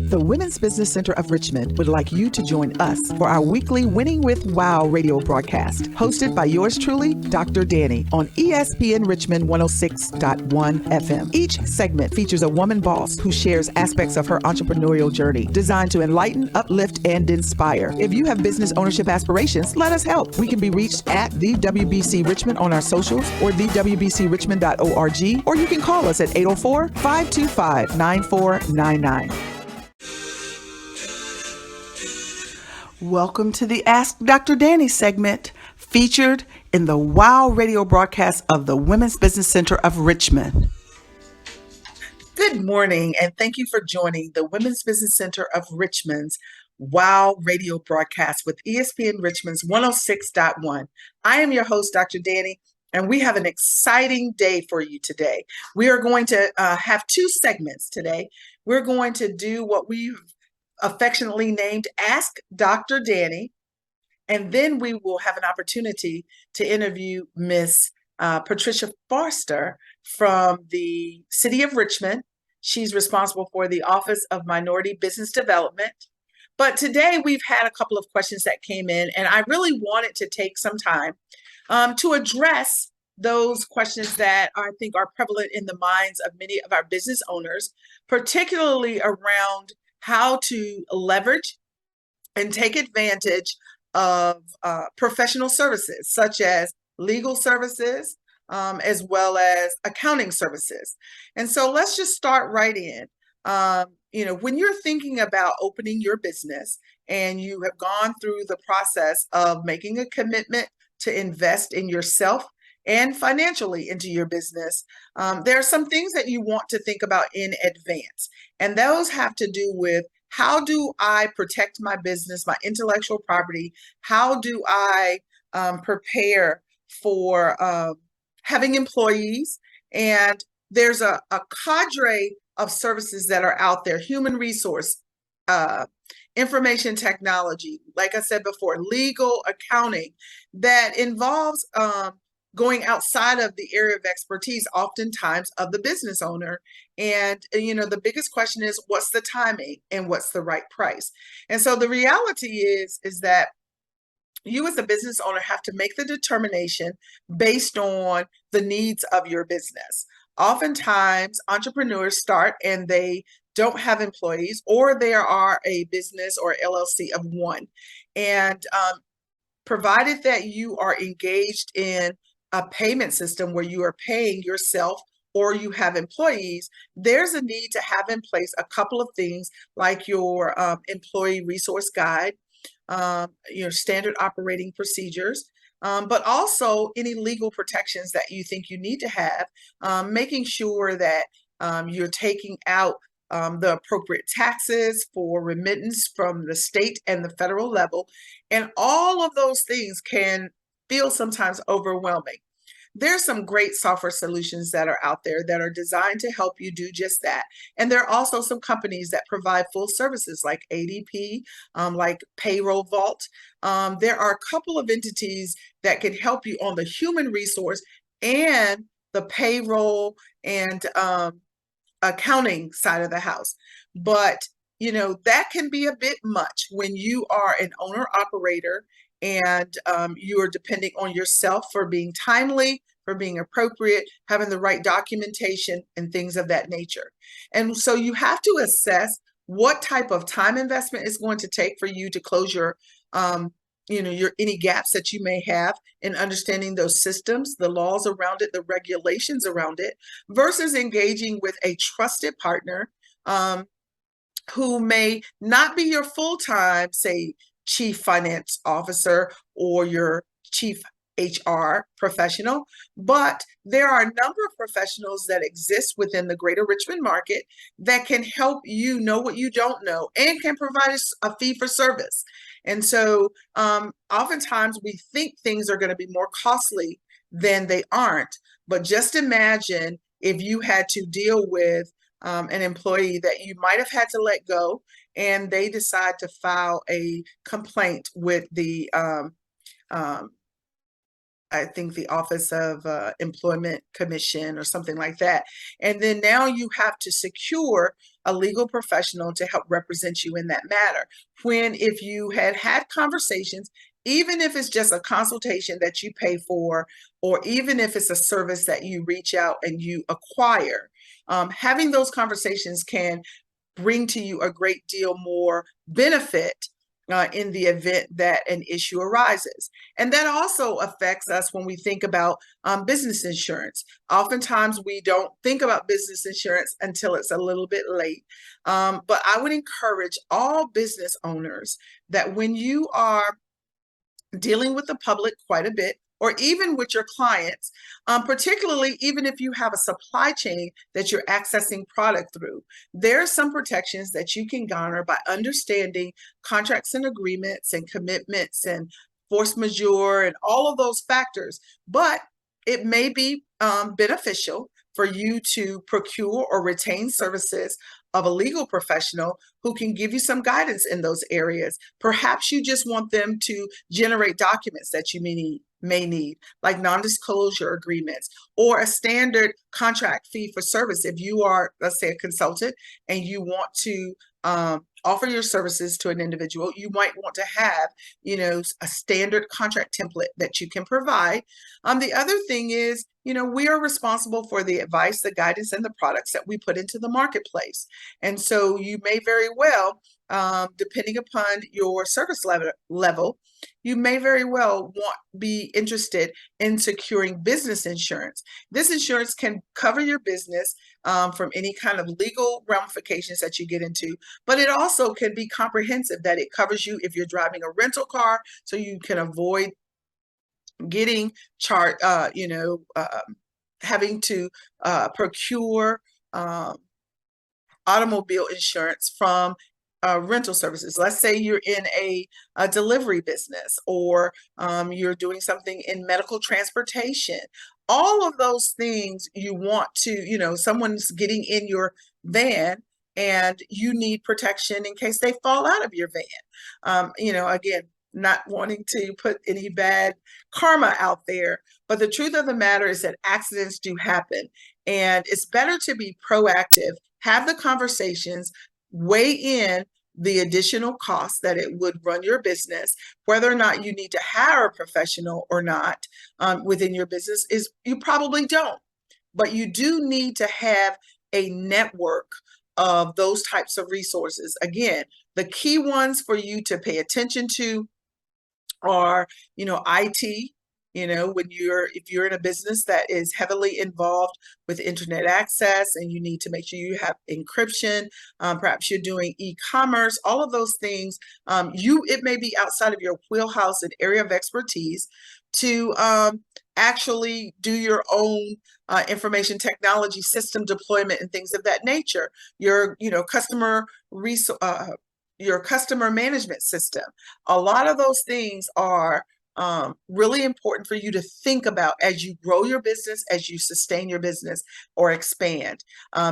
The Women's Business Center of Richmond would like you to join us for our weekly Winning with WOW radio broadcast, hosted by yours truly, DrDanni, on ESPN Richmond 106.1 FM. Each segment features a woman boss who shares aspects of her entrepreneurial journey designed to enlighten, uplift, and inspire. If you have business ownership aspirations, let us help. We can be reached at the WBC Richmond on our socials or thewbcrichmond.org, or you can call us at 804-525-9499. Welcome to the Ask Dr. Danni segment, featured in the WOW radio broadcast of the Women's Business Center of Richmond. Good morning, and thank you for joining the Women's Business Center of Richmond's WOW radio broadcast with ESPN Richmond's 106.1. I am your host, Dr. Danni, and we have an exciting day for you today. We are going to have two segments today. We're going to do what we've affectionately named Ask Dr. Danni, and then we will have an opportunity to interview Miss Patricia Foster from the City of Richmond. She's responsible for the Office of Minority Business Development. But today we've had a couple of questions that came in, and I really wanted to take some time to address those questions that I think are prevalent in the minds of many of our business owners, particularly around how to leverage and take advantage of professional services, such as legal services, as well as accounting services. And so let's just start right in. When you're thinking about opening your business and you have gone through the process of making a commitment to invest in yourself and financially into your business, there are some things that you want to think about in advance. And those have to do with, how do I protect my business, my intellectual property? How do I prepare for having employees? And there's a cadre of services that are out there: human resource, information technology, like I said before, legal, accounting, that involves going outside of the area of expertise, oftentimes, of the business owner. And, the biggest question is, what's the timing and what's the right price? And so the reality is that you as a business owner have to make the determination based on the needs of your business. Oftentimes, entrepreneurs start and they don't have employees, or they are a business or LLC of one. And provided that you are engaged in a payment system where you are paying yourself or you have employees, there's a need to have in place a couple of things like your employee resource guide, your standard operating procedures, but also any legal protections that you think you need to have, making sure that you're taking out the appropriate taxes for remittance from the state and the federal level. And all of those things can feel sometimes overwhelming. There's some great software solutions that are out there that are designed to help you do just that. And there are also some companies that provide full services like ADP, like Payroll Vault. There are a couple of entities that can help you on the human resource and the payroll and accounting side of the house. But, that can be a bit much when you are an owner operator and you are depending on yourself for being timely, for being appropriate, having the right documentation and things of that nature. And so you have to assess what type of time investment is going to take for you to close your any gaps that you may have in understanding those systems, the laws around it, the regulations around it, versus engaging with a trusted partner who may not be your full-time, say, chief finance officer or your chief HR professional, but there are a number of professionals that exist within the greater Richmond market that can help you know what you don't know and can provide a fee for service. And so oftentimes we think things are going to be more costly than they aren't. But just imagine if you had to deal with an employee that you might have had to let go, and they decide to file a complaint with the I think the Office of Employment Commission or something like that. And then now you have to secure a legal professional to help represent you in that matter. When if you had conversations, even if it's just a consultation that you pay for, or even if it's a service that you reach out and you acquire, having those conversations can bring to you a great deal more benefit in the event that an issue arises. And that also affects us when we think about business insurance. Oftentimes, we don't think about business insurance until it's a little bit late. But I would encourage all business owners that when you are dealing with the public quite a bit, or even with your clients, particularly even if you have a supply chain that you're accessing product through, there are some protections that you can garner by understanding contracts and agreements and commitments and force majeure and all of those factors. But it may be beneficial for you to procure or retain services of a legal professional who can give you some guidance in those areas. Perhaps you just want them to generate documents that you may need, like non-disclosure agreements or a standard contract fee for service. If you are, let's say, a consultant and you want to offer your services to an individual, you might want to have, a standard contract template that you can provide. The other thing is, we are responsible for the advice, the guidance, and the products that we put into the marketplace. And so you may very well, depending upon your service level, you may very well be interested in securing business insurance. This insurance can cover your business from any kind of legal ramifications that you get into, but it also can be comprehensive, that it covers you if you're driving a rental car, so you can avoid getting charged, having to procure automobile insurance from rental services. Let's say you're in a delivery business, or you're doing something in medical transportation. All of those things you want to, someone's getting in your van and you need protection in case they fall out of your van. Again, not wanting to put any bad karma out there, but the truth of the matter is that accidents do happen, and it's better to be proactive, have the conversations, weigh in the additional costs that it would run your business. Whether or not you need to hire a professional or not within your business is you probably don't, but you do need to have a network of those types of resources. Again, the key ones for you to pay attention to are, IT. If you're in a business that is heavily involved with internet access and you need to make sure you have encryption, perhaps you're doing e-commerce, all of those things, it may be outside of your wheelhouse and area of expertise to actually do your own information technology system deployment and things of that nature. Your customer management system. A lot of those things are really important for you to think about as you grow your business, as you sustain your business or expand.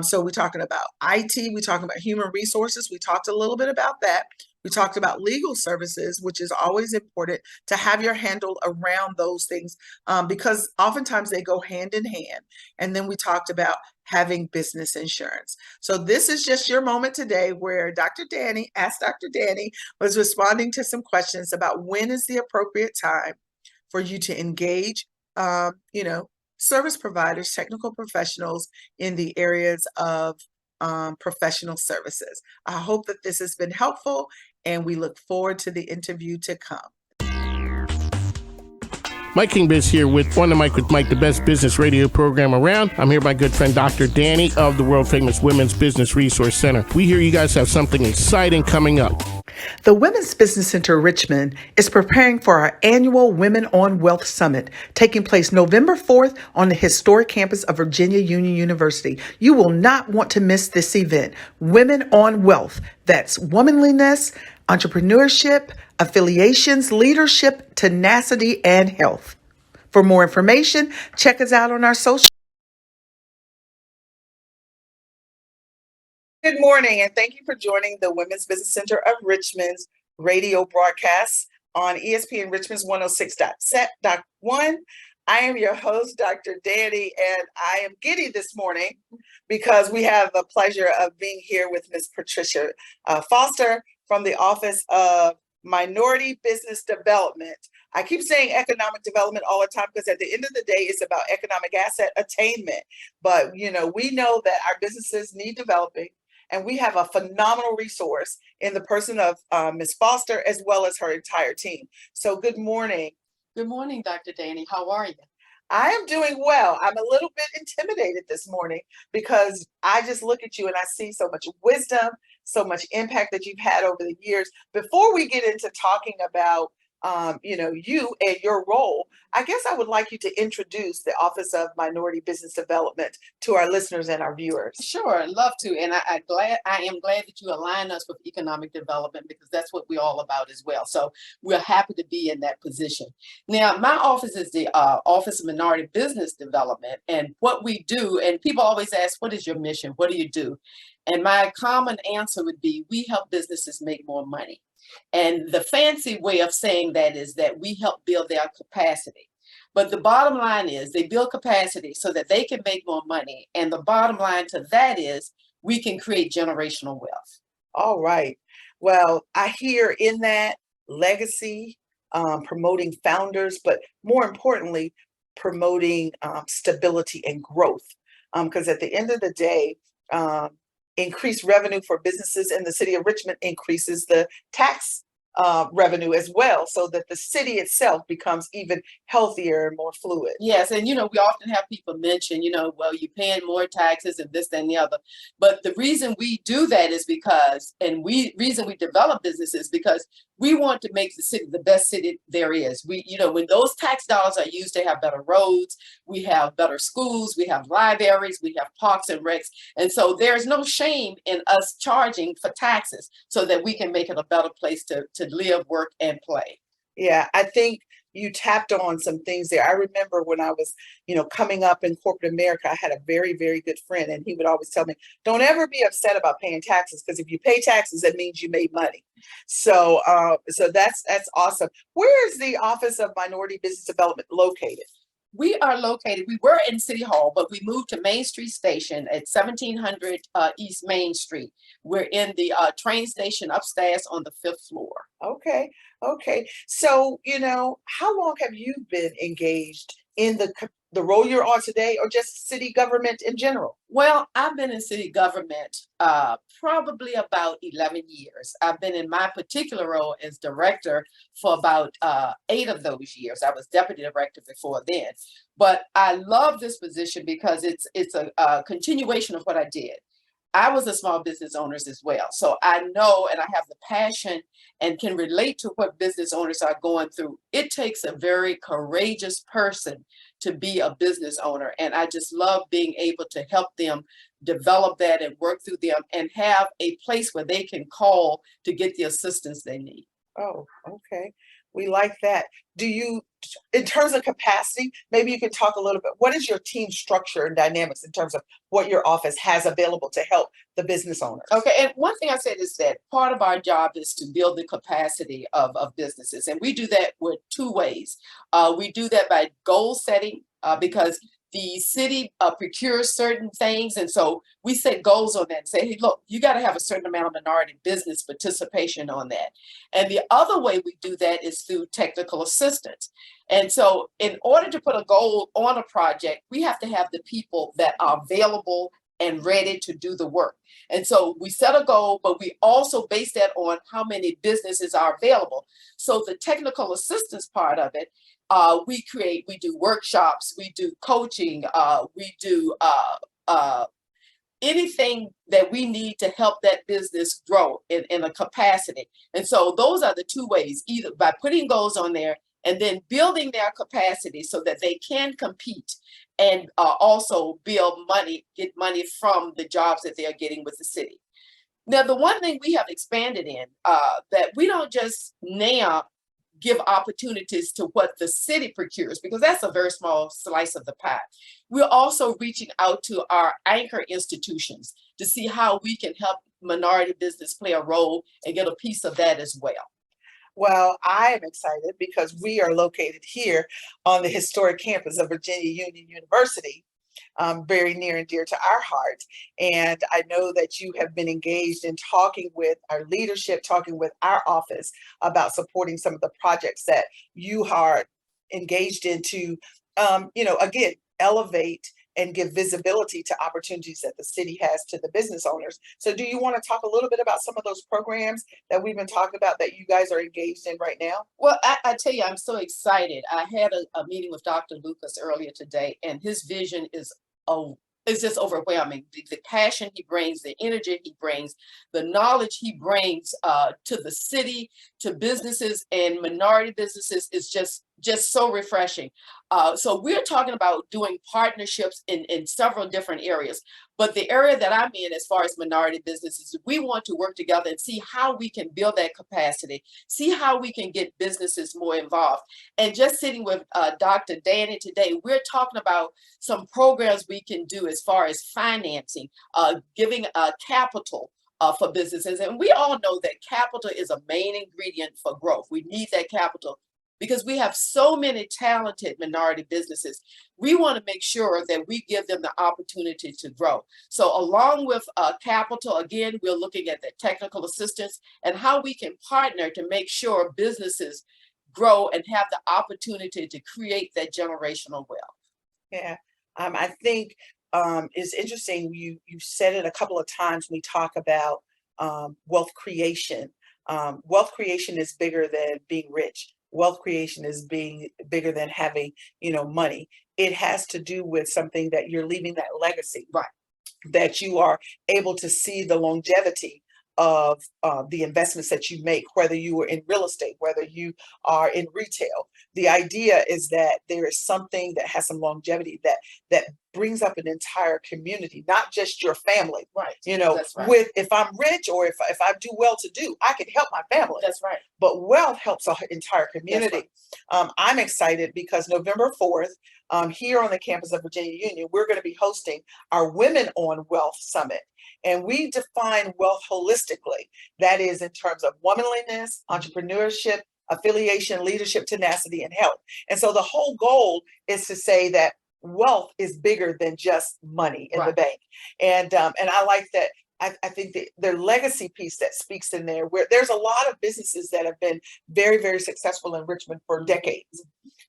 So we're talking about IT, we're talking about human resources. We talked a little bit about that. We talked about legal services, which is always important to have your handle around those things because oftentimes they go hand in hand. And then we talked about having business insurance. So this is just your moment today where Dr. Danni, Ask Dr. Danni, was responding to some questions about when is the appropriate time for you to engage, service providers, technical professionals in the areas of professional services. I hope that this has been helpful, and we look forward to the interview to come. Mike Kingbiz here with On the Mic with Mike, the best business radio program around. I'm here with my good friend Dr. Danni of the world famous Women's Business Resource Center. We hear you guys have something exciting coming up. The Women's Business Center Richmond is preparing for our annual Women on Wealth Summit, taking place November 4th on the historic campus of Virginia Union University. You will not want to miss this event. Women on Wealth. That's womanliness, entrepreneurship, affiliations, leadership, tenacity, and health. For more information, check us out on our social. Good morning, and thank you for joining the Women's Business Center of Richmond's radio broadcast on ESPN Richmond's 106.1. I am your host, Dr. Danny, and I am giddy this morning because we have the pleasure of being here with Ms. Patricia Foster from the Office of Minority Business Development. I keep saying economic development all the time because at the end of the day, it's about economic asset attainment. But, we know that our businesses need developing, and we have a phenomenal resource in the person of Ms. Foster as well as her entire team. So good morning. Good morning, Dr. Danny. How are you? I am doing well. I'm a little bit intimidated this morning because I just look at you and I see so much wisdom, so much impact that you've had over the years. Before we get into talking about you and your role, I guess I would like you to introduce the Office of Minority Business Development to our listeners and our viewers. Sure, I'd love to. And I am glad that you align us with economic development because that's what we're all about as well. So we're happy to be in that position. Now, my office is the Office of Minority Business Development. And what we do, and people always ask, what is your mission? What do you do? And my common answer would be, we help businesses make more money. And the fancy way of saying that is that we help build their capacity. But the bottom line is they build capacity so that they can make more money. And the bottom line to that is we can create generational wealth. All right. Well, I hear in that legacy, promoting founders, but more importantly, promoting stability and growth. Because at the end of the day, increased revenue for businesses in the city of Richmond increases the tax revenue as well, so that the city itself becomes even healthier and more fluid. Yes, and we often have people mention, well, you're paying more taxes and this, that, and the other. But the reason we do that is because, reason we develop businesses because we want to make the city the best city there is. When those tax dollars are used to have better roads, we have better schools, we have libraries, we have parks and recs. And so there's no shame in us charging for taxes so that we can make it a better place to live, work, and play. Yeah, I think you tapped on some things there. I remember when I was, coming up in corporate America, I had a very, very good friend, and he would always tell me, don't ever be upset about paying taxes, because if you pay taxes, that means you made money. So that's awesome. Where is the Office of Minority Business Development located? We were in City Hall, but we moved to Main Street Station at 1700 East Main Street. We're in the train station upstairs on the 5th floor. Okay. So, how long have you been engaged in the role you're on today, or just city government in general? Well, I've been in city government probably about 11 years. I've been in my particular role as director for about 8 of those years. I was deputy director before then. But I love this position because it's a continuation of what I did. I was a small business owner as well. So I know, and I have the passion and can relate to what business owners are going through. It takes a very courageous person to be a business owner. And I just love being able to help them develop that and work through them and have a place where they can call to get the assistance they need. Oh, okay. We like that. Do you, in terms of capacity, maybe you can talk a little bit, what is your team structure and dynamics in terms of what your office has available to help the business owners? Okay, and one thing I said is that part of our job is to build the capacity of businesses. And we do that with 2 ways. We do that by goal setting because the city procures certain things. And so we set goals on that and say, hey, look, you got to have a certain amount of minority business participation on that. And the other way we do that is through technical assistance. And so in order to put a goal on a project, we have to have the people that are available and ready to do the work. And so we set a goal, but we also base that on how many businesses are available. So the technical assistance part of it, we do workshops, we do coaching, we do anything that we need to help that business grow in a capacity. And so those are the 2 ways, either by putting goals on there and then building their capacity so that they can compete and also get money from the jobs that they're getting with the city. Now, the one thing we have expanded in that we don't just now give opportunities to what the city procures, because that's a very small slice of the pie. We're also reaching out to our anchor institutions to see how we can help minority business play a role and get a piece of that as well. Well, I am excited because we are located here on the historic campus of Virginia Union University, very near and dear to our hearts. And I know that you have been engaged in talking with our leadership, talking with our office about supporting some of the projects that you are engaged in to, again, elevate and give visibility to opportunities that the city has to the business owners. So do you want to talk a little bit about some of those programs that we've been talking about that you guys are engaged in right now? Well, I tell you, I'm so excited. I had a meeting with Dr. Lucas earlier today, and his vision is just overwhelming. The passion he brings, the energy he brings, the knowledge he brings to the city, to businesses and minority businesses is just so refreshing. So we're talking about doing partnerships in several different areas. But the area that I'm in, as far as minority businesses, we want to work together and see how we can build that capacity, see how we can get businesses more involved. And just sitting with Dr. Danny today, we're talking about some programs we can do as far as financing, giving capital for businesses. And we all know that capital is a main ingredient for growth. We need that capital because we have so many talented minority businesses. We want to make sure that we give them the opportunity to grow. So along with capital, again, we're looking at the technical assistance and how we can partner to make sure businesses grow and have the opportunity to create that generational wealth. Yeah, I think it's interesting. You said it a couple of times. We talk about wealth creation. Wealth creation is bigger than being rich. Wealth creation is being bigger than having, money. It has to do with something that you're leaving that legacy, Right. that you are able to see the longevity of the investments that you make, whether you are in real estate, whether you are in retail. The idea is that there is something that has some longevity that brings up an entire community, not just your family. Right. That's right. With if I'm rich or if I do well to do, I can help my family. That's right. But wealth helps an entire community. Right. I'm excited because November 4th, here on the campus of Virginia Union, we're going to be hosting our Women on Wealth Summit. And we define wealth holistically. That is in terms of womanliness, entrepreneurship, affiliation, leadership, tenacity, and health. And so the whole goal is to say that wealth is bigger than just money in the bank. And I like that. I think that their legacy piece that speaks in there, where there's a lot of businesses that have been very, very successful in Richmond for decades,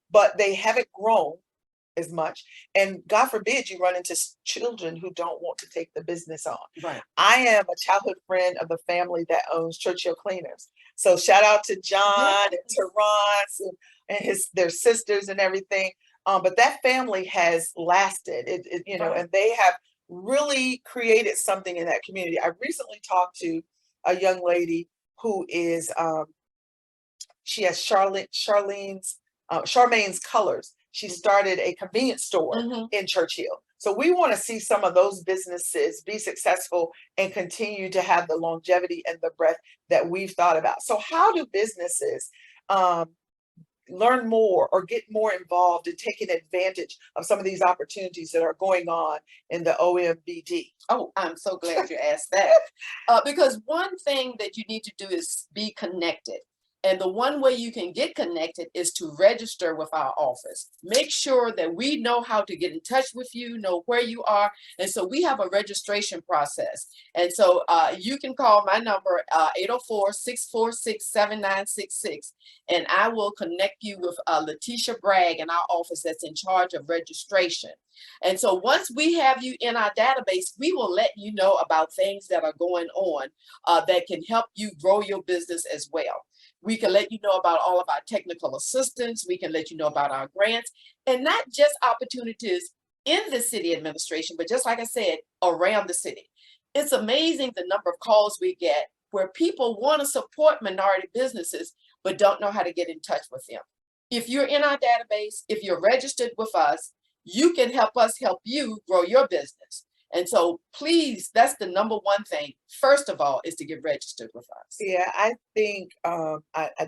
but they haven't grown as much. And God forbid you run into children who don't want to take the business on. Right. I am a childhood friend of the family that owns Churchill Cleaners. So shout out to John and Terrence and their sisters and everything. But that family has lasted, and they have really created something in that community. I recently talked to a young lady who is, she has Charmaine's Colors. She started a convenience store in Churchill. So we want to see some of those businesses be successful and continue to have the longevity and the breadth that we've thought about. So how do businesses learn more or get more involved in taking advantage of some of these opportunities that are going on in the OMBD? Oh, I'm so glad you asked that. Because one thing that you need to do is be connected. And the one way you can get connected is to register with our office. Make sure that we know how to get in touch with you, know where you are. And so we have a registration process. And so you can call my number, 804-646-7966. And I will connect you with Letitia Bragg in our office that's in charge of registration. And so once we have you in our database, we will let you know about things that are going on that can help you grow your business as well. We can let you know about all of our technical assistance. We can let you know about our grants, and not just opportunities in the city administration, but just like I said, around the city. It's amazing the number of calls we get where people want to support minority businesses, but don't know how to get in touch with them. If you're in our database, if you're registered with us, you can help us help you grow your business. And so please, that's the number one thing. First of all, is to get registered with us. Yeah, I think, I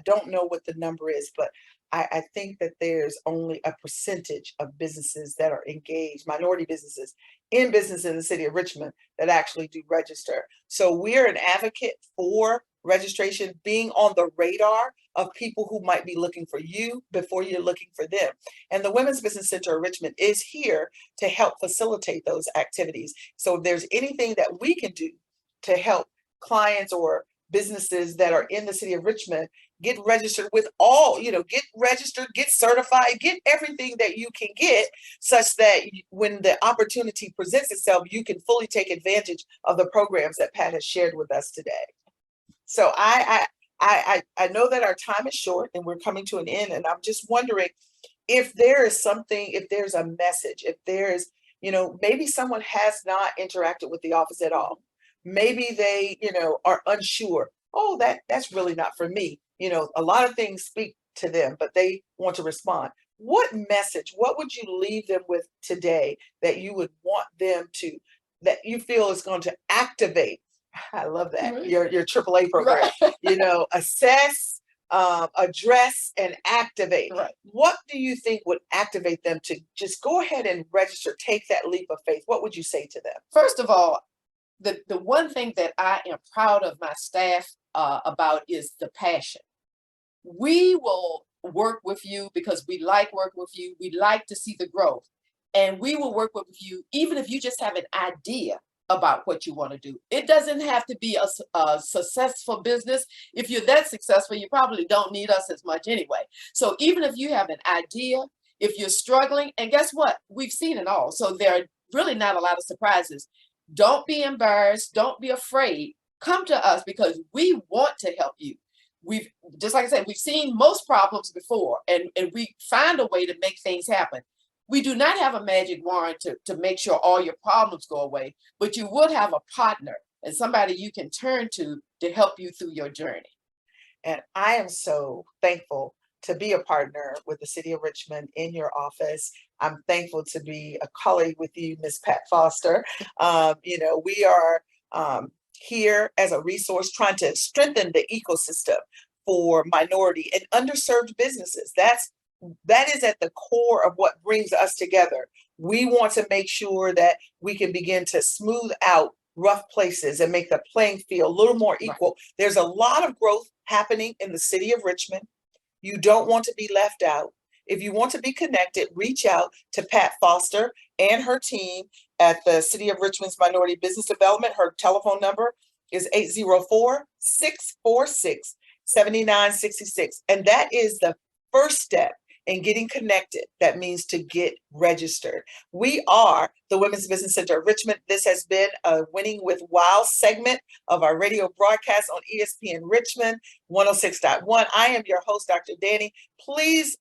don't know what the number is, but I think that there's only a percentage of businesses that are engaged, minority businesses in the city of Richmond that actually do register. So we're an advocate for registration, being on the radar of people who might be looking for you before you're looking for them. And the Women's Business Center of Richmond is here to help facilitate those activities. So if there's anything that we can do to help clients or businesses that are in the city of Richmond get registered with all, get registered, get certified, get everything that you can get, such that when the opportunity presents itself, you can fully take advantage of the programs that Pat has shared with us today. So I know that our time is short and we're coming to an end, and I'm just wondering if there is something, if there's a message, if there's, maybe someone has not interacted with the office at all. Maybe they, are unsure. Oh, that's really not for me. A lot of things speak to them, but they want to respond. What message, what would you leave them with today that you would want them to, that you feel is going to activate? I love that. Right. Your AAA program, Right. Assess, address, and activate. Right. What do you think would activate them to just go ahead and register, take that leap of faith? What would you say to them? First of all, the one thing that I am proud of my staff about is the passion. We will work with you because we like working with you. We like to see the growth. And we will work with you even if you just have an idea about what you want to do. It doesn't have to be a successful business. If you're that successful, you probably don't need us as much anyway. So even if you have an idea, if you're struggling, and guess what? We've seen it all. So there are really not a lot of surprises. Don't be embarrassed. Don't be afraid. Come to us because we want to help you. We've, just like I said, we've seen most problems before, and we find a way to make things happen. We do not have a magic wand to make sure all your problems go away, but you would have a partner and somebody you can turn to help you through your journey. And I am so thankful to be a partner with the city of Richmond in your office. I'm thankful to be a colleague with you, Ms. Pat Foster. We are here as a resource trying to strengthen the ecosystem for minority and underserved businesses. That is at the core of what brings us together. We want to make sure that we can begin to smooth out rough places and make the playing field a little more equal. Right. There's a lot of growth happening in the city of Richmond. You don't want to be left out. If you want to be connected, reach out to Pat Foster and her team at the City of Richmond's Minority Business Development. Her telephone number is 804-646-7966. And that is the first step in getting connected. That means to get registered. We are the Women's Business Center of Richmond. This has been a Winning with WOW segment of our radio broadcast on ESPN Richmond 106.1. I am your host, Dr. Danny. Please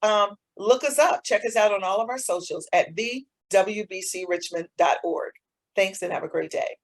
look us up. Check us out on all of our socials at the WBCRichmond.org. Thanks and have a great day.